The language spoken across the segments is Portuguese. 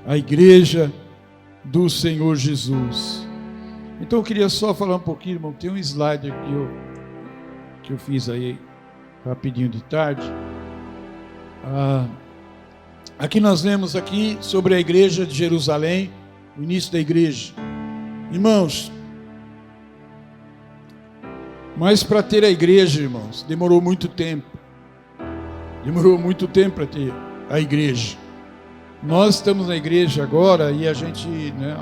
a igreja do Senhor Jesus. Então eu queria só falar um pouquinho, irmão. Tem um slide aqui que eu fiz aí rapidinho de tarde. Aqui nós lemos aqui sobre a igreja de Jerusalém, o início da igreja. Irmãos, mas para ter a igreja, irmãos, demorou muito tempo. Demorou muito tempo para ter a igreja. Nós estamos na igreja agora e a gente, né,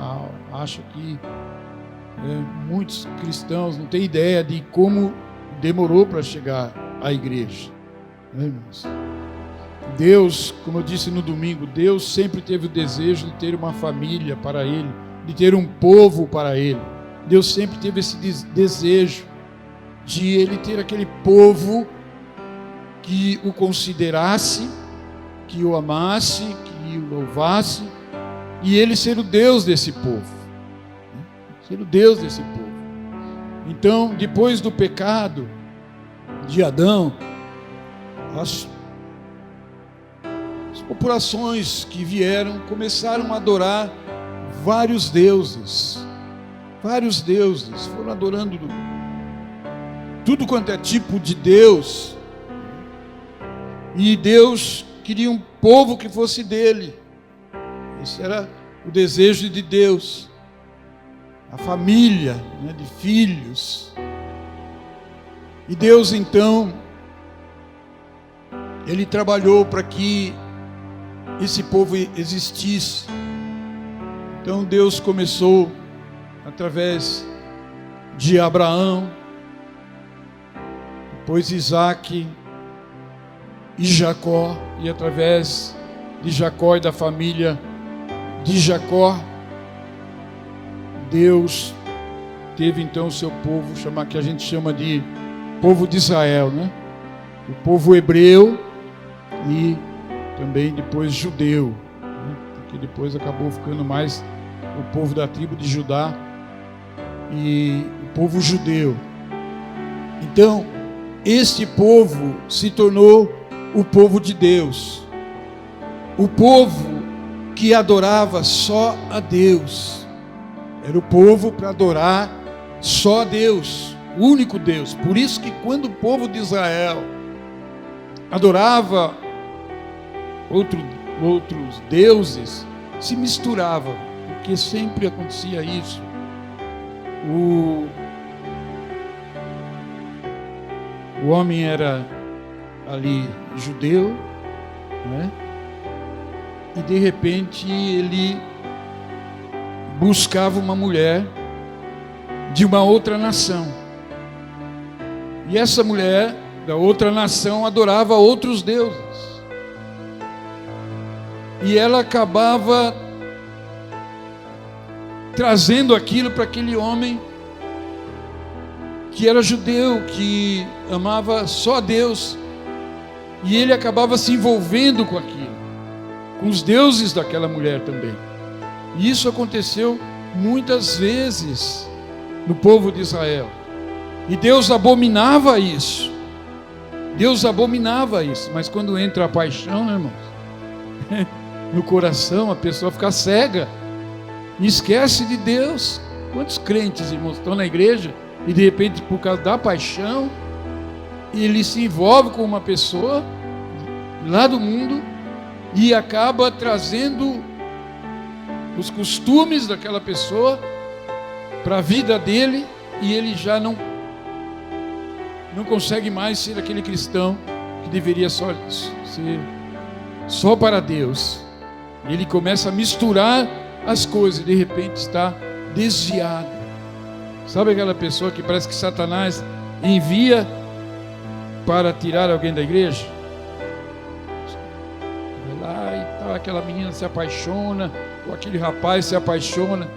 acha que muitos cristãos não têm ideia de como demorou para chegar à igreja, né, irmãos? Deus, como eu disse no domingo, Deus sempre teve o desejo de ter uma família para Ele, de ter um povo para Ele. Deus sempre teve esse desejo de Ele ter aquele povo que o considerasse, que o amasse, que o louvasse, e Ele ser o Deus desse povo. Ser o Deus desse povo. Então, depois do pecado de Adão, as populações que vieram começaram a adorar vários deuses. Vários deuses. Foram adorando tudo quanto é tipo de Deus. E Deus queria um povo que fosse dele. Esse era o desejo de Deus. A família, né, de filhos. E Deus então, Ele trabalhou para que esse povo existisse. Então Deus começou através de Abraão, depois Isaac e Jacó, e através de Jacó e da família de Jacó, Deus teve então o seu povo, que a gente chama de povo de Israel, né? O povo hebreu e também depois judeu, né? Porque depois acabou ficando mais o povo da tribo de Judá e o povo judeu. Então, este povo se tornou o povo de Deus, o povo que adorava só a Deus. Era o povo para adorar só a Deus, o único Deus. Por isso que quando o povo de Israel adorava outros deuses, se misturava, porque sempre acontecia isso. O homem era ali judeu, né? E de repente ele buscava uma mulher de uma outra nação. E essa mulher da outra nação adorava outros deuses. E ela acabava trazendo aquilo para aquele homem que era judeu, que amava só a Deus. E ele acabava se envolvendo com aquilo, com os deuses daquela mulher também. E isso aconteceu muitas vezes no povo de Israel. E Deus abominava isso. Deus abominava isso. Mas quando entra a paixão, irmãos, no coração, a pessoa fica cega e esquece de Deus. Quantos crentes, irmãos, estão na igreja e de repente, por causa da paixão, ele se envolve com uma pessoa lá do mundo e acaba trazendo os costumes daquela pessoa para a vida dele, e ele já não consegue mais ser aquele cristão que deveria ser só para Deus. Ele começa a misturar as coisas e de repente está desviado. Sabe aquela pessoa que parece que Satanás envia para tirar alguém da igreja? Vai lá e tal, aquela menina se apaixona, ou aquele rapaz se apaixona,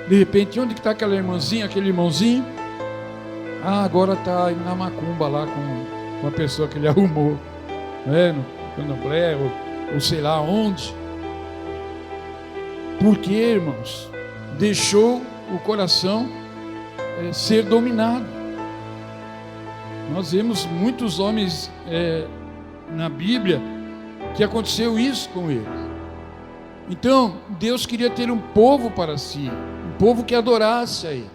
de repente, onde que está aquela irmãzinha, aquele irmãozinho? Agora está na macumba lá com uma pessoa que ele arrumou, né? No candomblé, ou sei lá onde. Porque, irmãos, deixou o coração ser dominado. Nós vemos muitos homens na Bíblia que aconteceu isso com eles. Então, Deus queria ter um povo para si, um povo que adorasse a Ele.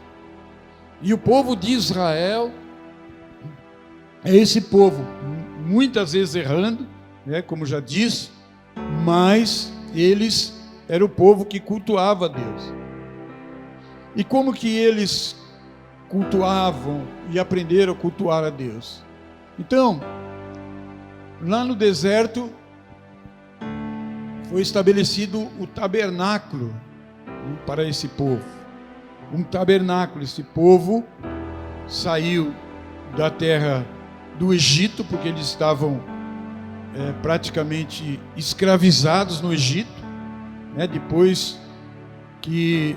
E o povo de Israel é esse povo, muitas vezes errando, né, como já disse, mas eles eram o povo que cultuava a Deus. E como que eles cultuavam e aprenderam a cultuar a Deus? Então, lá no deserto, foi estabelecido o tabernáculo para esse povo. Um tabernáculo. Esse povo saiu da terra do Egito, porque eles estavam praticamente escravizados no Egito, né? Depois que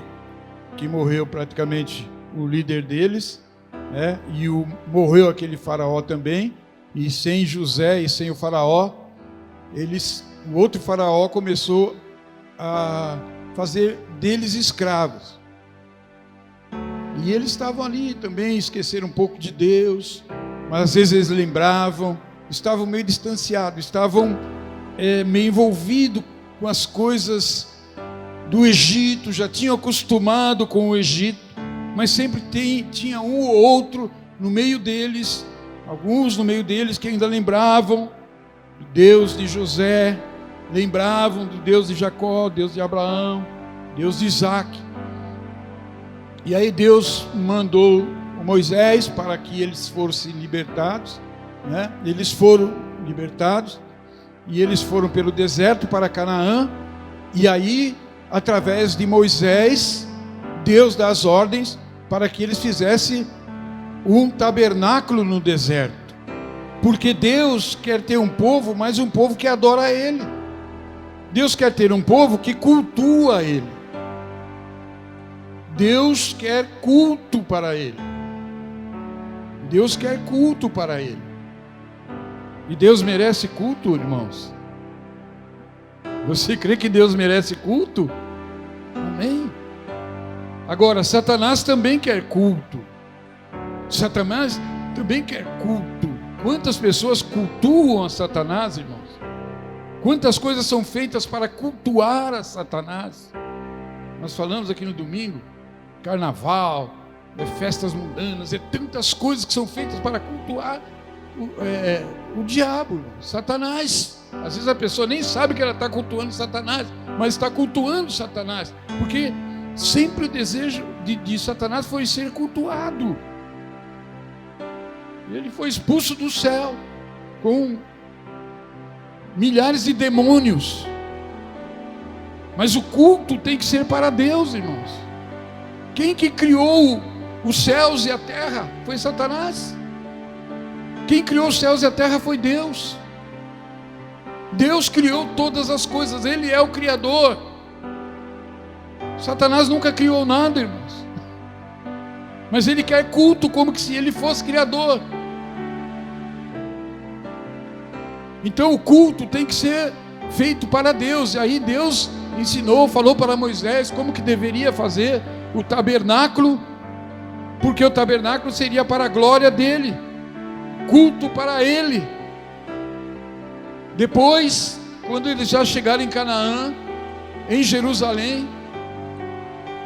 morreu praticamente o líder deles, né? E morreu aquele faraó também, e sem José e sem o faraó, o outro faraó começou a fazer deles escravos. E eles estavam ali também, esqueceram um pouco de Deus, mas às vezes eles lembravam, estavam meio distanciados, estavam meio envolvidos com as coisas do Egito, já tinham acostumado com o Egito, mas sempre tinha um ou outro no meio deles, alguns no meio deles que ainda lembravam do Deus de José, lembravam do Deus de Jacó, Deus de Abraão, Deus de Isaac. E aí Deus mandou Moisés para que eles fossem libertados, né? Eles foram libertados e eles foram pelo deserto para Canaã. E aí, através de Moisés, Deus dá as ordens para que eles fizessem um tabernáculo no deserto, porque Deus quer ter um povo, mas um povo que adora a Ele. Deus quer ter um povo que cultua a Ele. Deus quer culto para Ele. Deus quer culto para Ele. E Deus merece culto, irmãos? Você crê que Deus merece culto? Amém? Agora, Satanás também quer culto. Satanás também quer culto. Quantas pessoas cultuam a Satanás, irmãos? Quantas coisas são feitas para cultuar a Satanás? Nós falamos aqui no domingo, carnaval, festas mundanas, tantas coisas que são feitas para cultuar o diabo, Satanás. Às vezes a pessoa nem sabe que ela está cultuando Satanás, mas está cultuando Satanás, porque sempre o desejo de Satanás foi ser cultuado. Ele foi expulso do céu com milhares de demônios. Mas o culto tem que ser para Deus, irmãos. Quem que criou os céus e a terra? Foi Satanás. Quem criou os céus e a terra foi Deus. Deus criou todas as coisas, Ele é o Criador. Satanás nunca criou nada, irmãos. Mas ele quer culto como que se ele fosse Criador. Então o culto tem que ser feito para Deus. E aí Deus ensinou, falou para Moisés como que deveria fazer o tabernáculo, porque o tabernáculo seria para a glória dele, culto para ele. Depois, quando eles já chegaram em Canaã, em Jerusalém,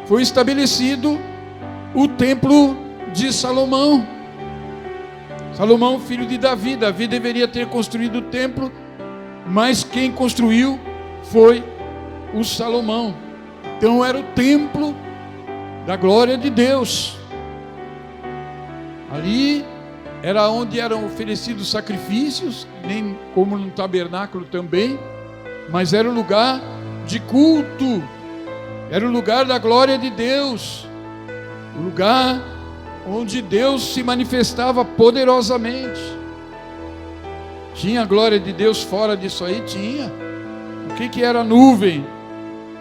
foi estabelecido o templo de Salomão. Salomão, filho de Davi. Davi deveria ter construído o templo, mas quem construiu foi o Salomão. Então era o templo da glória de Deus. Ali era onde eram oferecidos sacrifícios, nem como no tabernáculo também, mas era o lugar de culto, era o lugar da glória de Deus, o lugar onde Deus se manifestava poderosamente. Tinha a glória de Deus fora disso aí? Tinha. O que era a nuvem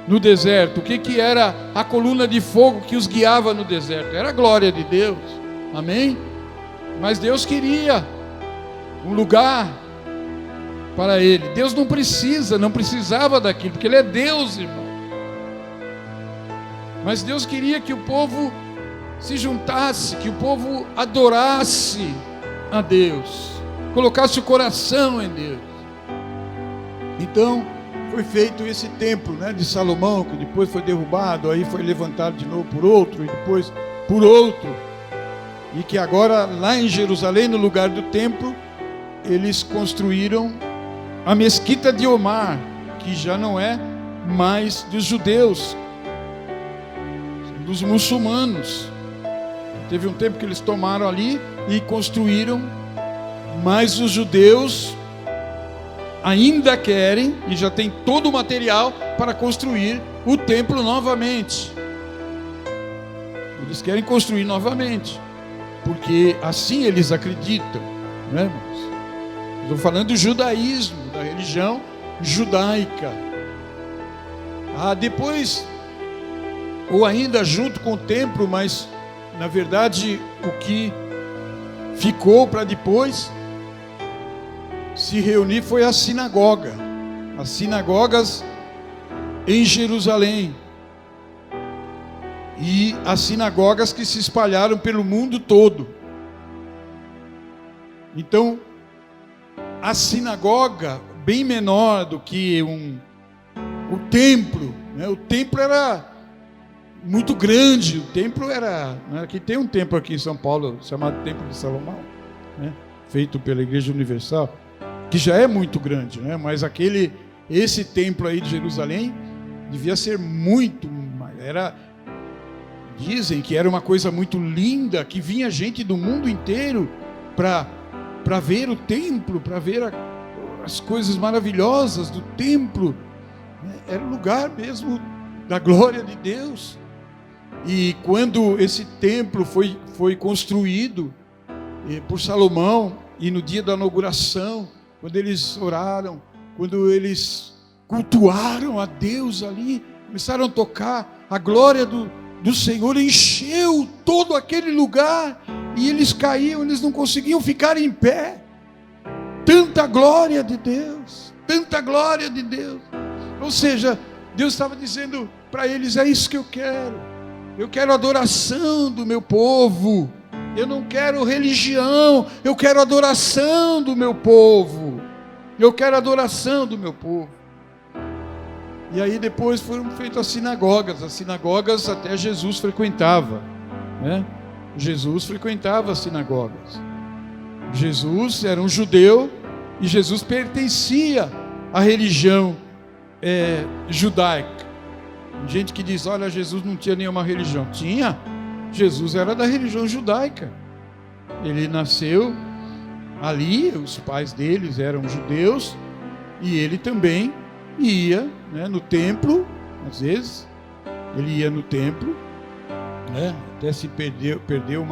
no deserto? O que era a coluna de fogo que os guiava no deserto? Era a glória de Deus. Amém? Mas Deus queria um lugar para Ele. Deus não precisava daquilo, porque Ele é Deus, irmão. Mas Deus queria que o povo se juntasse, que o povo adorasse a Deus, colocasse o coração em Deus. Então foi feito esse templo, né, de Salomão, que depois foi derrubado, aí foi levantado de novo por outro, e depois por outro, e que agora lá em Jerusalém, no lugar do templo, eles construíram a mesquita de Omar, que já não é mais dos judeus, dos muçulmanos. Teve um tempo que eles tomaram ali e construíram, mas os judeus ainda querem, e já tem todo o material para construir o templo novamente. Eles querem construir novamente, porque assim eles acreditam, né, irmãos? Estou falando do judaísmo, da religião judaica. Depois, ou ainda junto com o templo, mas na verdade o que ficou para depois se reunir foi a sinagoga, as sinagogas em Jerusalém, e as sinagogas que se espalharam pelo mundo todo. Então, a sinagoga, bem menor do que o templo, né? O templo era muito grande, o templo era, né? Aqui tem um templo aqui em São Paulo, chamado Templo de Salomão, né? Feito pela Igreja Universal, que já é muito grande, né? Mas esse templo aí de Jerusalém devia ser muito, dizem que era uma coisa muito linda, que vinha gente do mundo inteiro para ver o templo, para ver as coisas maravilhosas do templo. Era o lugar mesmo da glória de Deus. E quando esse templo foi construído por Salomão, e no dia da inauguração, quando eles oraram, quando eles cultuaram a Deus ali, começaram a tocar, a glória do Senhor encheu todo aquele lugar, e eles caíam, eles não conseguiam ficar em pé. Tanta glória de Deus, tanta glória de Deus. Ou seja, Deus estava dizendo para eles: é isso que eu quero adoração do meu povo, eu não quero religião, eu quero adoração do meu povo, eu quero adoração do meu povo. E aí depois foram feitas as sinagogas até Jesus frequentava, né? Jesus frequentava as sinagogas. Jesus era um judeu e Jesus pertencia à religião judaica. Gente que diz: olha, Jesus não tinha nenhuma religião. Tinha. Jesus era da religião judaica. Ele nasceu ali, os pais deles eram judeus, e ele também ia, né, no templo. Às vezes ele ia no templo, né, até se perdeu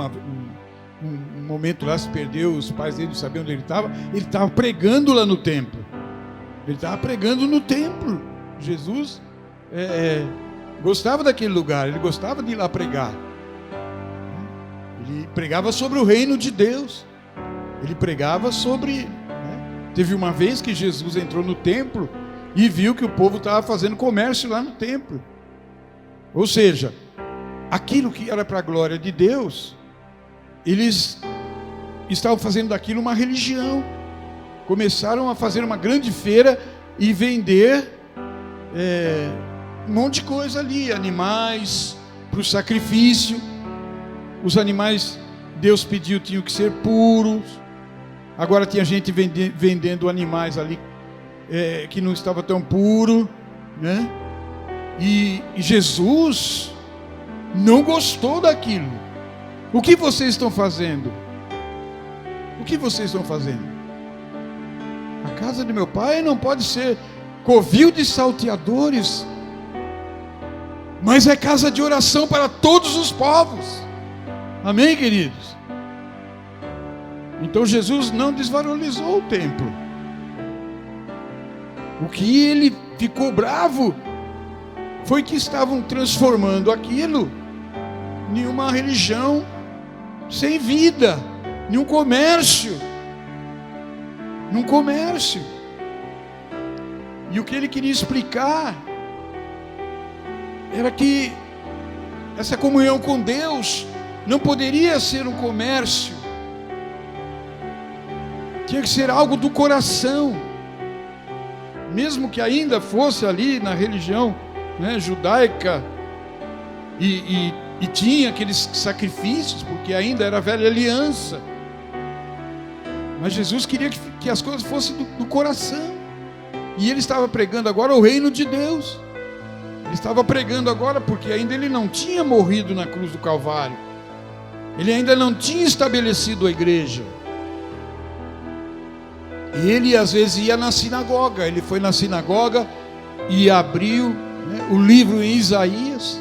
um momento lá, se perdeu, os pais dele não sabiam onde ele estava pregando lá no templo. Ele estava pregando no templo. Jesus gostava daquele lugar, ele gostava de ir lá pregar. Ele pregava sobre o reino de Deus. Ele pregava sobre, né? Teve uma vez que Jesus entrou no templo e viu que o povo estava fazendo comércio lá no templo. Ou seja, aquilo que era para a glória de Deus, eles estavam fazendo daquilo uma religião. Começaram a fazer uma grande feira e vender um monte de coisa ali, animais para o sacrifício. Os animais, Deus pediu, tinham que ser puros. Agora tinha gente vendendo animais ali que não estava tão puro, né? E Jesus não gostou daquilo. O que vocês estão fazendo? O que vocês estão fazendo? A casa de meu pai não pode ser covil de salteadores, mas é casa de oração para todos os povos. Amém, queridos? Então Jesus não desvalorizou o templo. O que ele ficou bravo foi que estavam transformando aquilo em uma religião sem vida, em um comércio. Num comércio. E o que ele queria explicar era que essa comunhão com Deus não poderia ser um comércio. Tinha que ser algo do coração. mesmo que ainda fosse ali na religião, né, judaica, e tinha aqueles sacrifícios, porque ainda era a velha aliança. Mas Jesus queria que as coisas fossem do coração. E ele estava pregando agora o reino de Deus. Ele estava pregando agora porque ainda ele não tinha morrido na cruz do Calvário. Ele ainda não tinha estabelecido a igreja. E ele às vezes ia na sinagoga. Ele foi na sinagoga e abriu, né, o livro em Isaías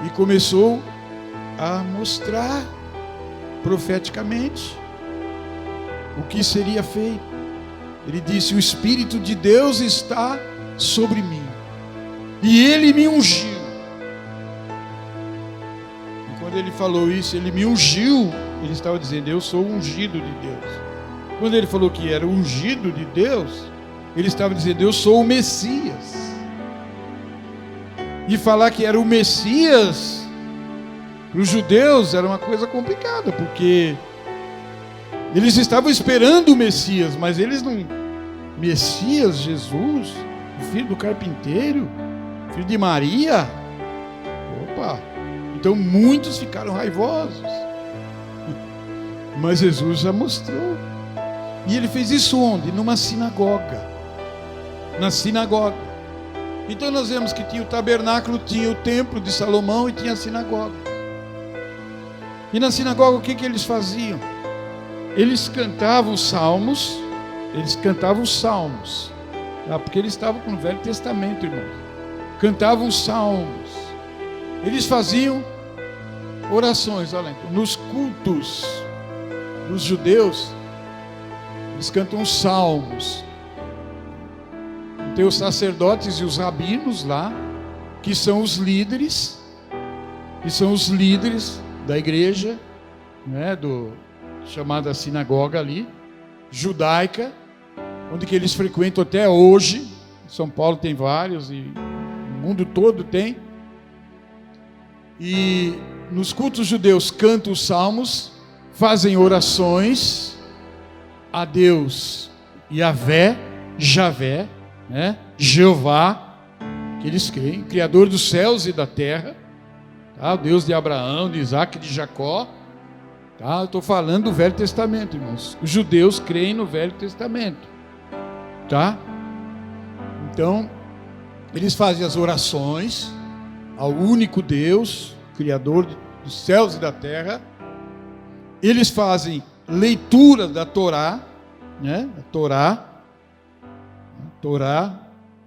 e começou a mostrar profeticamente o que seria feito. Ele disse: o Espírito de Deus está sobre mim e Ele me ungiu. E quando ele falou isso, Ele me ungiu, ele estava dizendo: eu sou ungido de Deus. Quando ele falou que era ungido de Deus, ele estava dizendo: eu sou o Messias. E falar que era o Messias para os judeus era uma coisa complicada, porque eles estavam esperando o Messias, mas eles não... Messias, Jesus, o filho do carpinteiro, filho de Maria. Opa! Então muitos ficaram raivosos. Mas Jesus já mostrou. E ele fez isso onde? Numa sinagoga. Na sinagoga. Então nós vemos que tinha o tabernáculo, tinha o templo de Salomão e tinha a sinagoga. E na sinagoga o que eles faziam? Eles cantavam salmos. Porque eles estavam com o Velho Testamento, irmãos. Cantavam salmos. Eles faziam orações. Olha, nos cultos dos judeus, eles cantam salmos. Tem os sacerdotes e os rabinos lá, que são os líderes da igreja, né, chamada sinagoga ali, judaica, onde que eles frequentam até hoje. São Paulo tem vários e o mundo todo tem. E nos cultos judeus cantam os salmos, fazem orações a Deus, Javé, né? Jeová, que eles creem, Criador dos céus e da terra, tá? O Deus de Abraão, de Isaac, de Jacó, tá? Eu estou falando do Velho Testamento, irmãos. Os judeus creem no Velho Testamento, tá? Então, eles fazem as orações ao único Deus, Criador dos céus e da terra. Eles fazem leitura da Torá, né? A Torá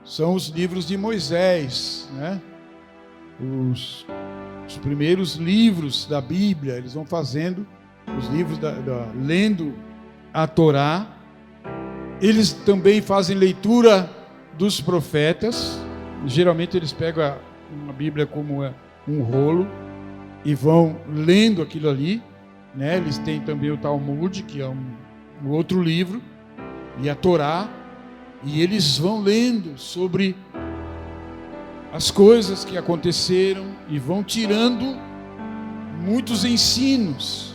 são os livros de Moisés, né? Os primeiros livros da Bíblia. Eles vão fazendo os livros lendo a Torá. Eles também fazem leitura dos profetas. Geralmente eles pegam uma Bíblia como um rolo e vão lendo aquilo ali, né? Eles têm também o Talmud, que é um outro livro, e a Torá. E eles vão lendo sobre as coisas que aconteceram e vão tirando muitos ensinos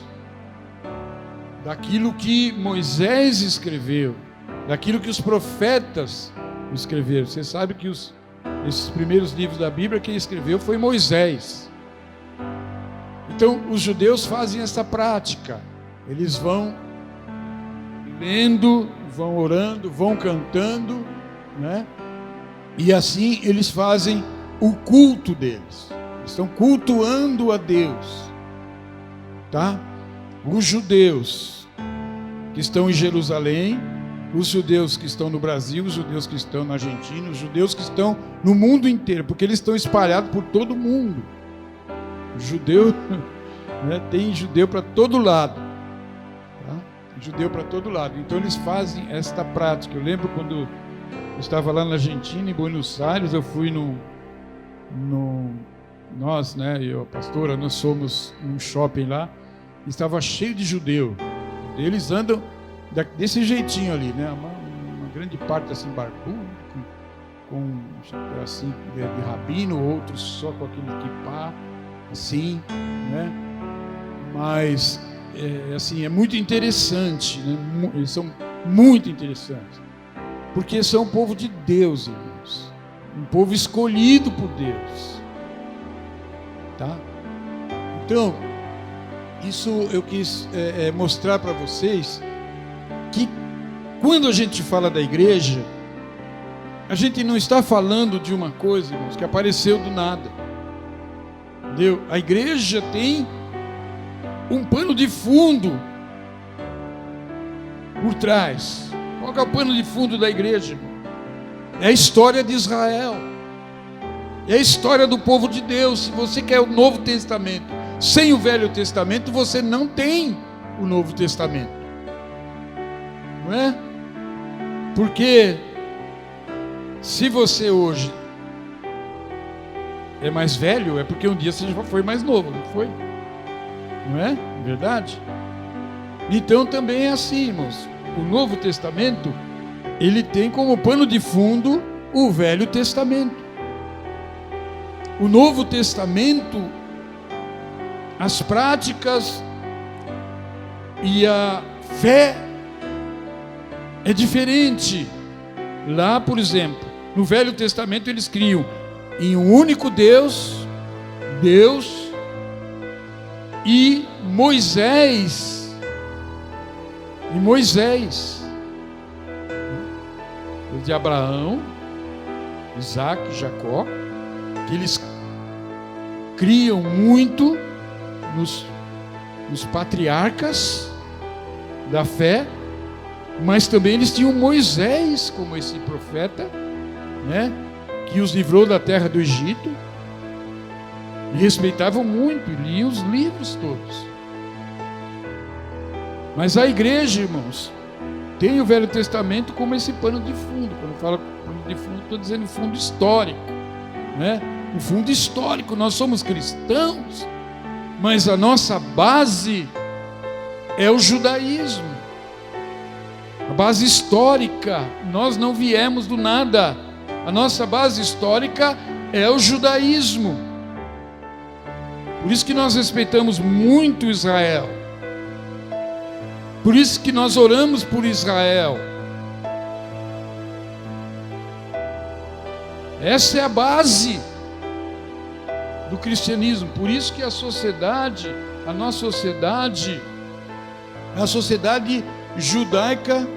daquilo que Moisés escreveu, daquilo que os profetas escreveram. Você sabe que esses primeiros livros da Bíblia, quem escreveu foi Moisés. Então os judeus fazem essa prática. Eles vão lendo, vão orando, vão cantando, né? E assim eles fazem o culto deles. Eles estão cultuando a Deus, tá? Os judeus que estão em Jerusalém, os judeus que estão no Brasil, os judeus que estão na Argentina, os judeus que estão no mundo inteiro, porque eles estão espalhados por todo o mundo. Judeu, né? Tem judeu para todo lado. Judeu para todo lado. Então eles fazem esta prática. Eu lembro quando eu estava lá na Argentina, em Buenos Aires, eu fui nós, né, eu, a pastora, nós somos num shopping lá, e estava cheio de judeu. Eles andam desse jeitinho ali, né, uma grande parte assim barbudo, com assim de rabino, outros só com aquele kippá, assim, né? Mas assim, é muito interessante, né? Eles são muito interessantes. Porque são um povo de Deus, irmãos. Um povo escolhido por Deus. Tá? Então, isso eu quis mostrar para vocês, que quando a gente fala da igreja, a gente não está falando de uma coisa, irmãos, que apareceu do nada. Entendeu? A igreja tem um pano de fundo por trás. Qual é o pano de fundo da igreja, irmão? É a história de Israel. É a história do povo de Deus. Se você quer o Novo Testamento sem o Velho Testamento, você não tem o Novo Testamento. Não é? Porque se você hoje é mais velho, é porque um dia você já foi mais novo, não foi? Não é? Verdade? Então também é assim, irmãos. O Novo Testamento, ele tem como pano de fundo o Velho Testamento. O Novo Testamento, as práticas e a fé é diferente. Lá, por exemplo, no Velho Testamento eles criam em um único Deus, e Moisés, de Abraão, Isaac, Jacó, que eles criam muito nos patriarcas da fé, mas também eles tinham Moisés como esse profeta, né, que os livrou da terra do Egito, e respeitavam muito, e liam os livros todos. Mas a igreja, irmãos, tem o Velho Testamento como esse pano de fundo. Quando eu falo pano de fundo, estou dizendo fundo histórico, né? Um fundo histórico. Nós somos cristãos, mas a nossa base é o judaísmo, a base histórica. Nós não viemos do nada. A nossa base histórica é o judaísmo. Por isso que nós respeitamos muito Israel. Por isso que nós oramos por Israel. Essa é a base do cristianismo. Por isso que a sociedade, a nossa sociedade, é a sociedade judaica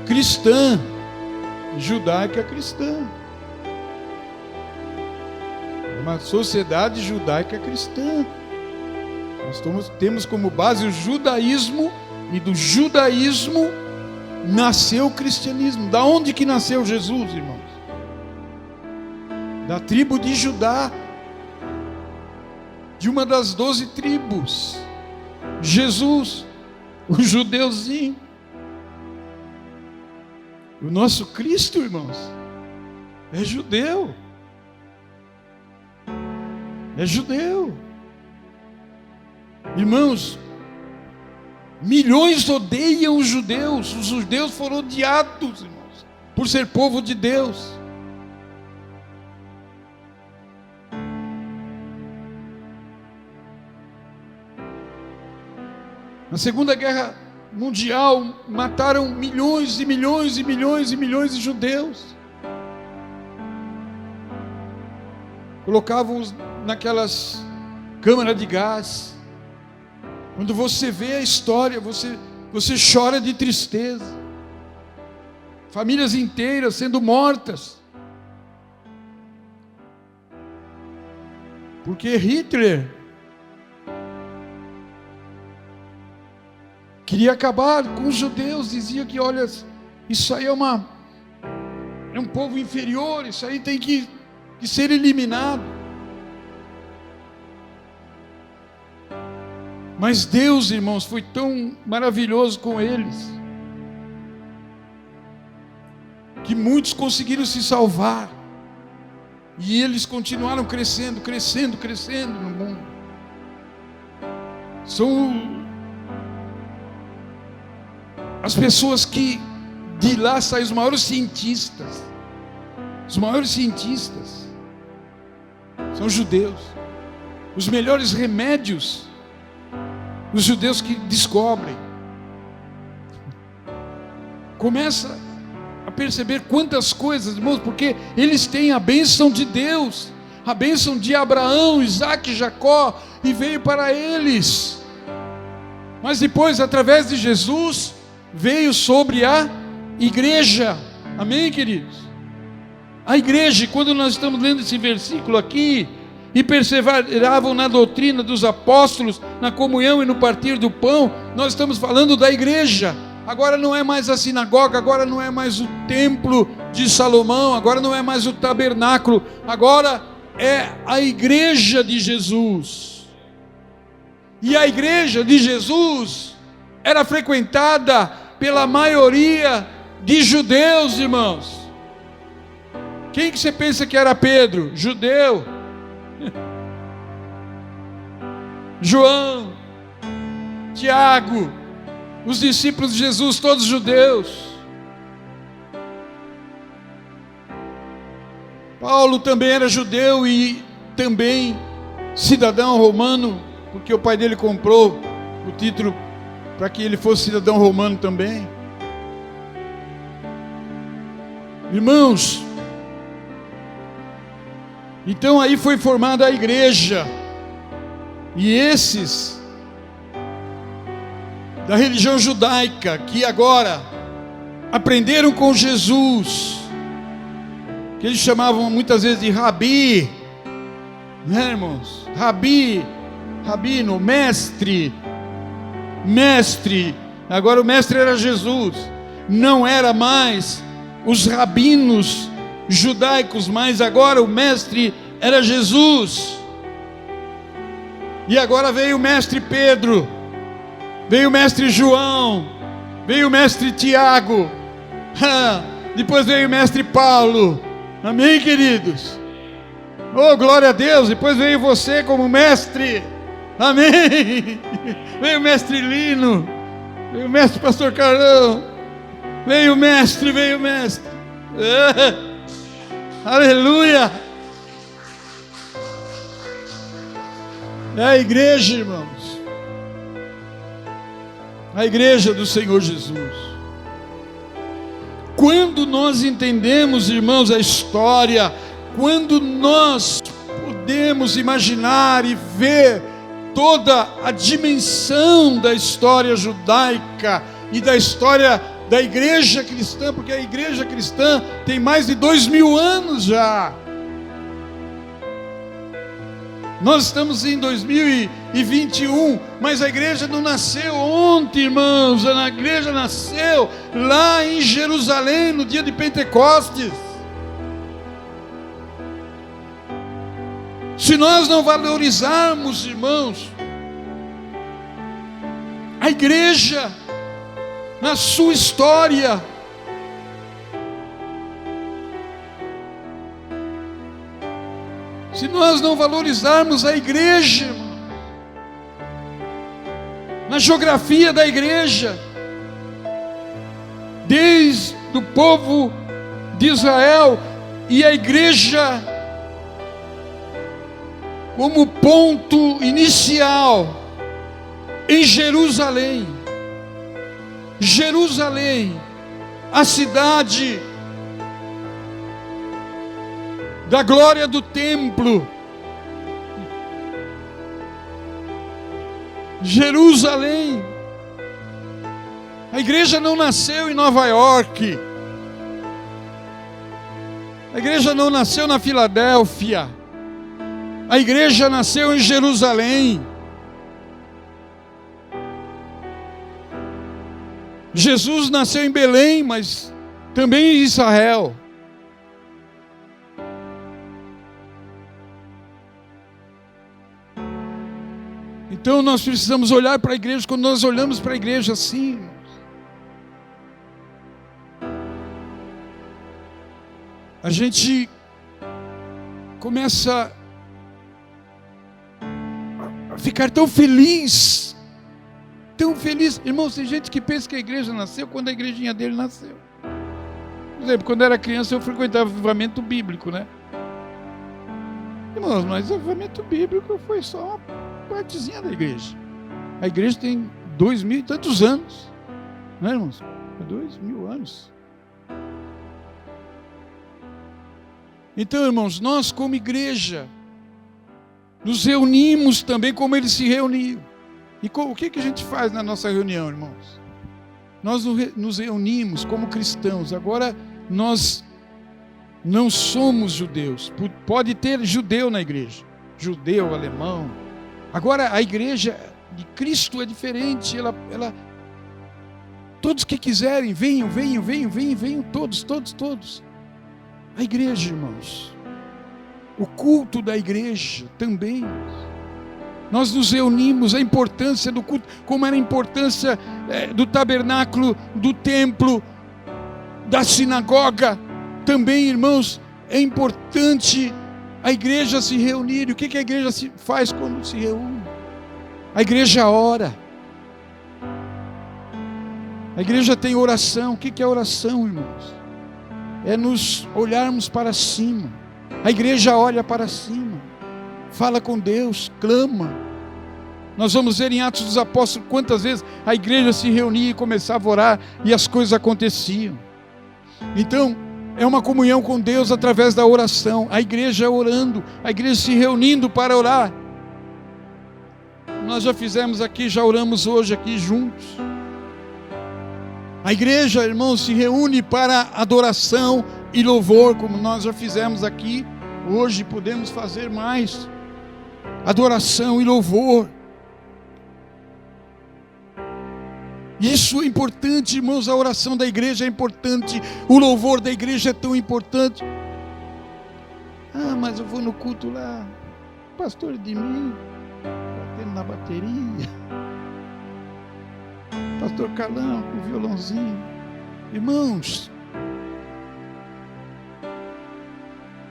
cristã. Judaica cristã. É uma sociedade judaica cristã. Nós temos como base o judaísmo, e do judaísmo nasceu o cristianismo. Da onde que nasceu Jesus, irmãos? Da tribo de Judá, de uma das 12 tribos. Jesus, o judeuzinho. O nosso Cristo, irmãos, é judeu. É judeu. Irmãos, milhões odeiam os judeus. Os judeus foram odiados, irmãos, por ser povo de Deus. Na Segunda Guerra Mundial, mataram milhões e milhões e milhões e milhões de judeus. Colocavam-os naquelas câmaras de gás. Quando você vê a história, você chora de tristeza. Famílias inteiras sendo mortas. Porque Hitler queria acabar com os judeus, dizia que, olha, isso aí é um povo inferior, isso aí tem que ser eliminado. Mas Deus, irmãos, foi tão maravilhoso com eles, que muitos conseguiram se salvar, e eles continuaram crescendo, crescendo, crescendo no mundo. São as pessoas que de lá saem os maiores cientistas. Os maiores cientistas são judeus. Os melhores remédios, os judeus que descobrem. Começa a perceber quantas coisas, irmãos, porque eles têm a bênção de Deus, a bênção de Abraão, Isaac e Jacó, e veio para eles. Mas depois, através de Jesus, veio sobre a igreja. Amém, queridos? A igreja, quando nós estamos lendo esse versículo aqui, e perseveravam na doutrina dos apóstolos, na comunhão e no partir do pão, nós estamos falando da igreja. Agora não é mais a sinagoga, agora não é mais o templo de Salomão, agora não é mais o tabernáculo, agora é a igreja de Jesus. E a igreja de Jesus era frequentada pela maioria de judeus, irmãos. Quem que você pensa que era Pedro? Judeu. João, Tiago, os discípulos de Jesus, todos judeus. Paulo também era judeu e também cidadão romano, porque o pai dele comprou o título para que ele fosse cidadão romano também. Irmãos, então aí foi formada a igreja, e esses da religião judaica, que agora aprenderam com Jesus, que eles chamavam muitas vezes de rabi, né, irmãos? Rabi, rabino, mestre, agora o mestre era Jesus, não era mais os rabinos judaicos, mas agora o mestre era Jesus. E agora veio o mestre Pedro, veio o mestre João, veio o mestre Tiago, depois veio o mestre Paulo. Amém, queridos? Oh, glória a Deus. Depois veio você como mestre. Amém. Veio o mestre Lino, veio o mestre Pastor Carlão, veio o mestre. Aleluia. É a igreja, irmãos, a igreja do Senhor Jesus. Quando nós entendemos, irmãos, a história, quando nós podemos imaginar e ver toda a dimensão da história judaica e da história da igreja cristã, porque a igreja cristã tem mais de 2000 anos já. Nós estamos em 2021, mas a igreja não nasceu ontem, irmãos. A igreja nasceu lá em Jerusalém, no dia de Pentecostes. Se nós não valorizarmos, irmãos, a igreja na sua história, se nós não valorizarmos a igreja, irmão, na geografia da igreja, desde o povo de Israel, e a igreja como ponto inicial em Jerusalém, a cidade da glória do templo, Jerusalém. A igreja não nasceu em Nova York, a igreja não nasceu na Filadélfia, a igreja nasceu em Jerusalém. Jesus nasceu em Belém, mas também em Israel. Então nós precisamos olhar para a igreja. Quando nós olhamos para a igreja assim, irmãos, a gente começa a ficar tão feliz. Irmãos, tem gente que pensa que a igreja nasceu quando a igrejinha dele nasceu. Por exemplo, quando eu era criança eu frequentava o avivamento bíblico, né? Irmãos, mas o avivamento bíblico foi só uma partezinha da igreja. A igreja tem 2000 e tantos anos, não é, irmãos? 2000 anos. Então, irmãos, nós como igreja nos reunimos também como eles se reuniam. E o que a gente faz na nossa reunião, irmãos? Nós nos reunimos como cristãos. Agora, nós não somos judeus. Pode ter judeu na igreja. Judeu, alemão. Agora, a igreja de Cristo é diferente. Ela todos que quiserem, venham, todos. A igreja, irmãos. O culto da igreja também. Nós nos reunimos, a importância do culto, como era a importância do tabernáculo, do templo, da sinagoga. Também, irmãos, é importante a igreja se reunir. O que a igreja faz quando se reúne? A igreja ora. A igreja tem oração. O que é oração, irmãos? É nos olharmos para cima. A igreja olha para cima, fala com Deus, clama. Nós vamos ver em Atos dos Apóstolos quantas vezes a igreja se reunia e começava a orar e as coisas aconteciam. Então, é uma comunhão com Deus através da oração. A igreja orando, a igreja se reunindo para orar. Nós já fizemos aqui, já oramos hoje aqui juntos. A igreja, irmãos, se reúne para adoração e louvor, como nós já fizemos aqui. Hoje podemos fazer mais. Adoração e louvor. Isso é importante, irmãos. A oração da igreja é importante. O louvor da igreja é tão importante. Ah, mas eu vou no culto lá. Pastor de mim, batendo na bateria. Pastor Calão com o violãozinho. Irmãos,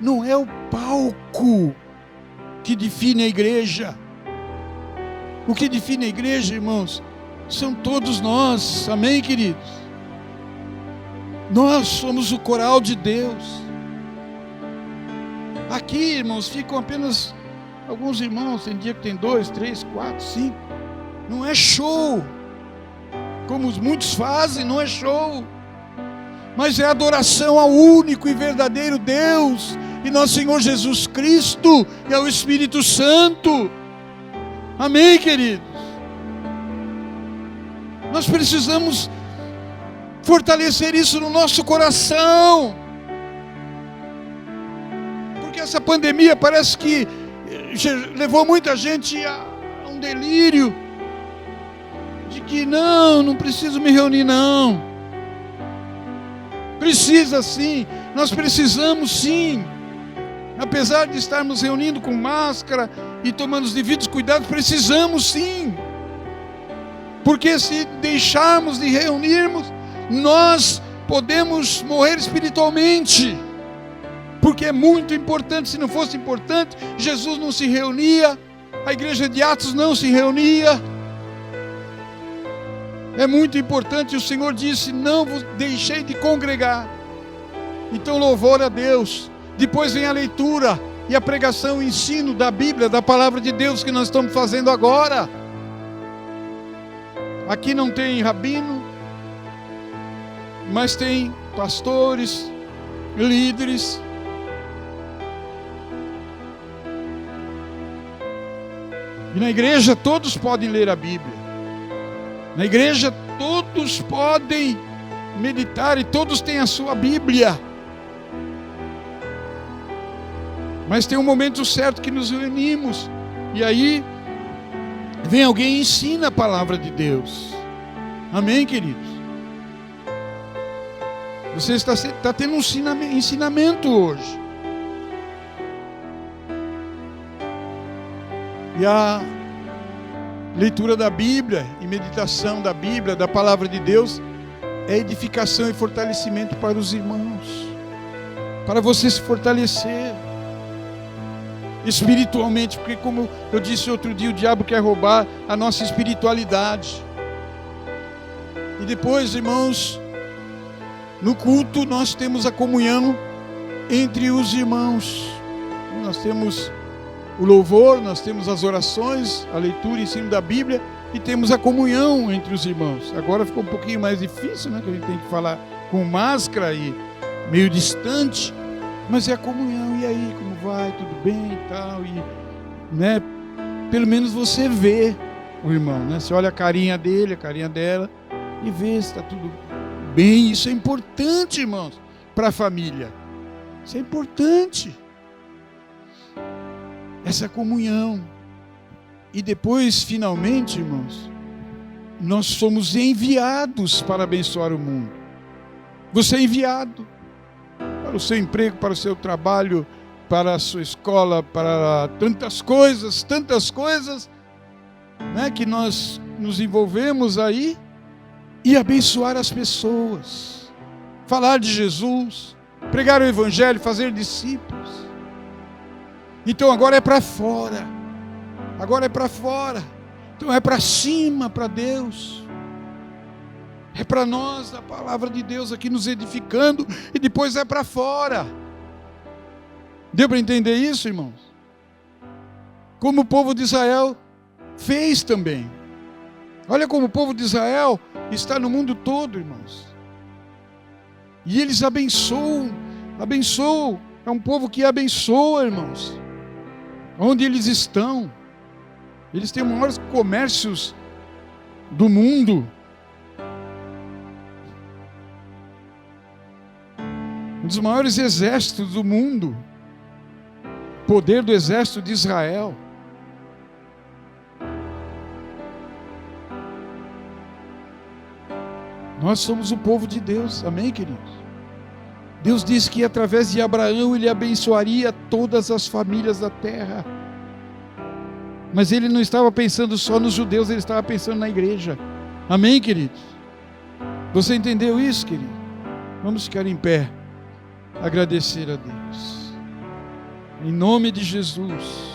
não é o palco que define a igreja. O que define a igreja, irmãos, são todos nós. Amém, queridos? Nós somos o coral de Deus. Aqui, irmãos, ficam apenas alguns irmãos. Tem dia que tem 2, 3, 4, 5. Não é show, como muitos fazem, não é show. Mas é adoração ao único e verdadeiro Deus, e nosso Senhor Jesus Cristo, e ao Espírito Santo. Amém, queridos? Nós precisamos fortalecer isso no nosso coração, porque essa pandemia parece que levou muita gente a um delírio, de que não preciso me reunir não. Precisa sim, nós precisamos sim. Apesar de estarmos reunindo com máscara e tomando os devidos cuidados, precisamos sim. Porque se deixarmos de reunirmos, nós podemos morrer espiritualmente. Porque é muito importante. Se não fosse importante, Jesus não se reunia, a igreja de Atos não se reunia. É muito importante. O Senhor disse: não vos deixei de congregar. Então, louvor a Deus. Depois vem a leitura e a pregação, o ensino da Bíblia, da palavra de Deus, que nós estamos fazendo agora. Aqui não tem rabino, mas tem pastores, líderes. E na igreja todos podem ler a Bíblia. Na igreja todos podem meditar e todos têm a sua Bíblia. Mas tem um momento certo que nos reunimos. E aí vem alguém e ensina a palavra de Deus. Amém, queridos? Você está tendo um ensinamento hoje. E a leitura da Bíblia e meditação da Bíblia, da palavra de Deus, é edificação e fortalecimento para os irmãos. Para você se fortalecer espiritualmente, porque, como eu disse outro dia, o diabo quer roubar a nossa espiritualidade. E depois, irmãos, no culto nós temos a comunhão entre os irmãos. Nós temos o louvor, nós temos as orações, a leitura e ensino da Bíblia, e temos a comunhão entre os irmãos. Agora ficou um pouquinho mais difícil, né? Que a gente tem que falar com máscara e meio distante, Mas é a comunhão, e aí, como vai? Tudo bem e tal, e, né? Pelo menos você vê o irmão, né? Você olha a carinha dele, a carinha dela, e vê se está tudo bem. Isso é importante, irmãos, para a família. Isso é importante. Essa comunhão. E depois, finalmente, irmãos, nós somos enviados para abençoar o mundo. Você é enviado para o seu emprego, para o seu trabalho, para a sua escola, para tantas coisas, né, que nós nos envolvemos aí, e abençoar as pessoas, falar de Jesus, pregar o Evangelho, fazer discípulos. Então agora é para fora, então é para cima, para Deus. É para nós a palavra de Deus aqui nos edificando, e depois é para fora. Deu para entender isso, irmãos? Como o povo de Israel fez também. Olha como o povo de Israel está no mundo todo, irmãos. E eles abençoam. É um povo que abençoa, irmãos. Onde eles estão. Eles têm os maiores comércios do mundo. Um dos maiores exércitos do mundo. Poder do exército de Israel. Nós somos o povo de Deus, amém, queridos? Deus disse que através de Abraão Ele abençoaria todas as famílias da terra. Mas Ele não estava pensando só nos judeus, Ele estava pensando na igreja. Amém, queridos? Você entendeu isso, querido? Vamos ficar em pé, agradecer a Deus. Em nome de Jesus.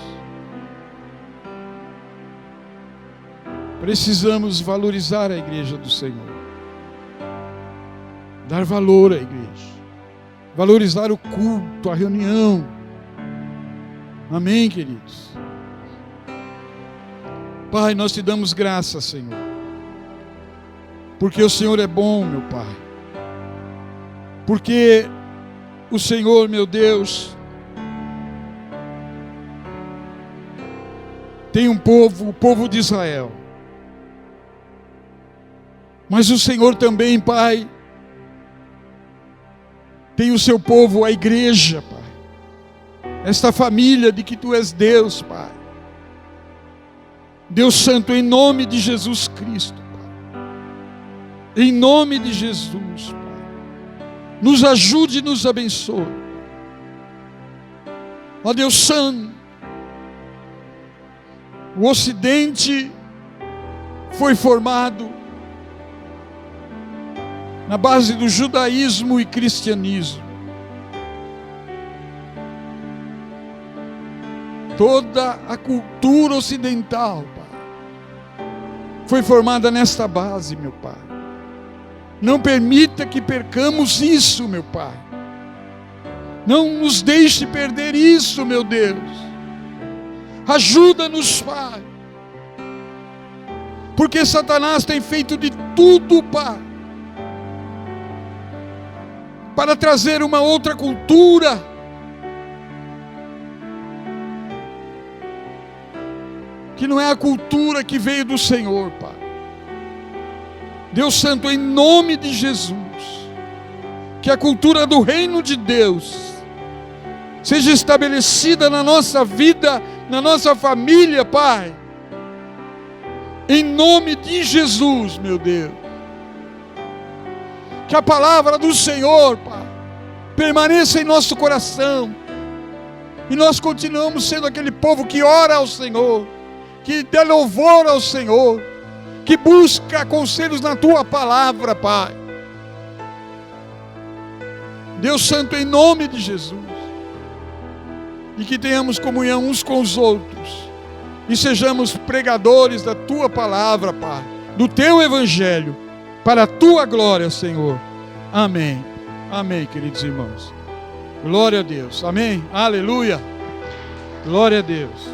Precisamos valorizar a igreja do Senhor. Dar valor à igreja. Valorizar o culto, a reunião. Amém, queridos? Pai, nós te damos graças, Senhor. Porque o Senhor é bom, meu Pai. Porque o Senhor, meu Deus, tem um povo, o povo de Israel. Mas o Senhor também, Pai, tem o seu povo, a igreja, Pai. Esta família de que Tu és Deus, Pai. Deus Santo, em nome de Jesus Cristo, Pai. Em nome de Jesus, Pai. Nos ajude e nos abençoe. Ó Deus Santo, o Ocidente foi formado na base do judaísmo e cristianismo. Toda a cultura ocidental, Pai, foi formada nesta base, meu Pai. Não permita que percamos isso, meu Pai. Não nos deixe perder isso, meu Deus. Ajuda-nos, Pai. Porque Satanás tem feito de tudo, Pai, para trazer uma outra cultura, que não é a cultura que veio do Senhor, Pai. Deus Santo, em nome de Jesus, que a cultura do reino de Deus seja estabelecida na nossa vida, na nossa família, Pai. Em nome de Jesus, meu Deus. Que a palavra do Senhor, Pai, permaneça em nosso coração. E nós continuamos sendo aquele povo que ora ao Senhor, que dá louvor ao Senhor, que busca conselhos na Tua palavra, Pai. Deus Santo, em nome de Jesus. E que tenhamos comunhão uns com os outros. E sejamos pregadores da Tua palavra, Pai, do Teu Evangelho, para a Tua glória, Senhor. Amém. Amém, queridos irmãos. Glória a Deus. Amém. Aleluia. Glória a Deus.